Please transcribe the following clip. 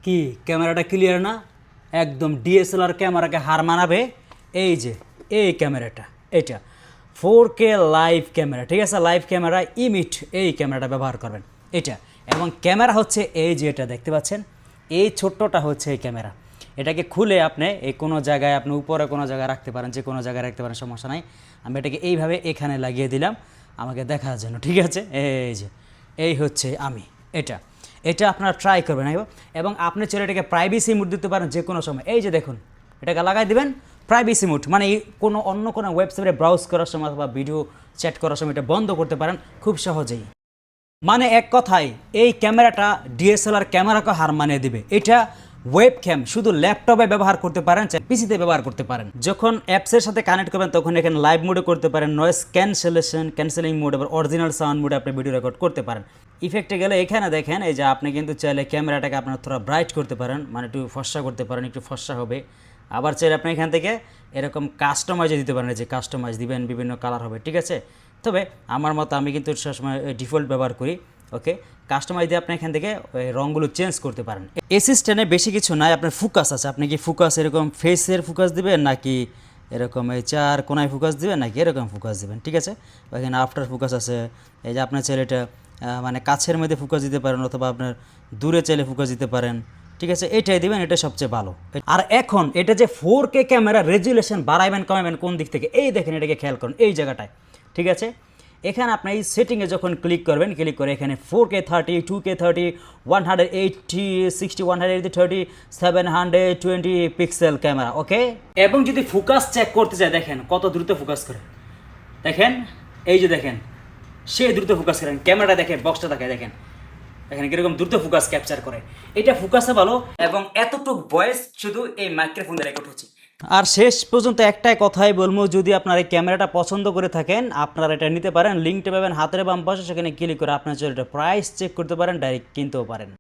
কি ক্যামেরাটা ক্লিয়ার না? একদম ডিএসএলআর ক্যামেরাকে হার মানাবে। এই যে এই ক্যামেরাটা, এটা 4K লাইভ ক্যামেরা, ঠিক আছে? লাইভ ক্যামেরা ইমিট এই ক্যামেরাটা ব্যবহার করবেন এটা। এবং ক্যামেরা হচ্ছে এই যে এটা দেখতে পাচ্ছেন, এই ছোট্টটা হচ্ছে এই ক্যামেরা। এটাকে খুলে আপনি এই কোনো জায়গায়, আপনি উপরে কোনো জায়গায় রাখতে পারেন, যে কোনো জায়গায় রাখতে পারেন, সমস্যা নাই। আমি এটাকে এইভাবে এখানে লাগিয়ে দিলাম আমাকে দেখার জন্য, ঠিক আছে? এই যে এই হচ্ছে আমি, এটা এটা আপনারা ট্রাই করবেন। এবং আপনি চাইলে এটাকে প্রাইভেসি মোড দিতে পারেন যে কোনো সময়। এই যে দেখুন, এটাকে লাগাই দিবেন প্রাইভেসি মোড, মানে কোনো অন্য কোনো ওয়েবসাইটে ব্রাউজ করার সময় অথবা ভিডিও চ্যাট করার সময় এটা বন্ধ করতে পারেন খুব সহজেই। মানে এক কথায় এই ক্যামেরাটা ডিএসএলআর ক্যামেরাকে হার মানিয়ে দিবে। এটা ওয়েব ক্যাম শুধু ল্যাপটপে ব্যবহার করতে পারেন, পিসিতে ব্যবহার করতে পারেন। যখন অ্যাপসের সাথে কানেক্ট করবেন তখন এখানে লাইভ মোডে করতে পারেন, নয়েজ ক্যান্সেলিং মোড, আবার অরিজিনাল সাউন্ড মোডে আপনি ভিডিও রেকর্ড করতে পারেন। ইফেক্টে গেলে এখানে দেখেন, এই যে আপনি কিন্তু চাইলে ক্যামেরাটাকে আপনার থোড়া ব্রাইট করতে পারেন, মানে একটু ফর্সা করতে পারেন, একটু ফর্সা হবে। আবার চাইলে আপনি এখান থেকে এরকম কাস্টমাইজে দিতে পারেন, যে কাস্টমাইজ দিবেন, বিভিন্ন কালার হবে, ঠিক আছে? তবে আমার মতো আমি কিন্তু সবসময় ডিফল্ট ব্যবহার করি। ওকে, কাস্টমাইজ দিয়ে আপনি এখান থেকে রঙগুলো চেঞ্জ করতে পারেন। অ্যাসিস্ট্যান্টে বেশি কিছু নাই, আপনার ফোকাস আছে। আপনি কি ফোকাস এরকম ফেসের ফোকাস দিবেন, নাকি এরকম এই চার কোনায় ফোকাস দিবেন, নাকি এরকম ফোকাস দিবেন, ঠিক আছে? এখানে আফটার ফোকাস আছে। এই যে আপনার চাইলে এটা মানে কাছের মধ্যে ফোকাস দিতে পারেন, অথবা আপনার দূরে চাইলে ফোকাস দিতে পারেন, ঠিক আছে? এটাই দিবেন, এটা সবচেয়ে ভালো। আর এখন এটা যে 4K ক্যামেরা, রেজুলেশন বাড়াইবেন কমাবেন কোন দিক থেকে, এই দেখেন, এটাকে খেয়াল করুন এই জায়গাটায়, ঠিক আছে? এখানে আপনি এই সেটিংয়ে যখন ক্লিক করবেন, ক্লিক করে এখানে 4K 30, 2K 30, 180, 60, 180, 30, 720 পিক্সেল ক্যামেরা, ওকে? এবং যদি ফোকাস চেক করতে চাই, দেখেন কত দ্রুত ফোকাস করে, দেখেন এই যে দেখেন, সে দ্রুত ফোকাস করেন। ক্যামেরাটা দেখেন, বক্সটা দেখেন এখানে কিরকম দ্রুত ফোকাস ক্যাপচার করে। এটা ফোকাসে ভালো, এবং এতটুকু ভয়েস শুধু এই মাইক্রোফোনে রেকর্ড হচ্ছে। আর শেষ পর্যন্ত একটাই কথাই বলবো, যদি আপনার এই ক্যামেরাটা পছন্দ করে থাকেন, আপনারা এটা নিতে পারেন। লিঙ্কটা পাবেন হাতের বাম পাশে, সেখানে ক্লিক করে আপনার এটা প্রাইস চেক করতে পারেন, ডাইরেক্ট কিনতেও পারেন।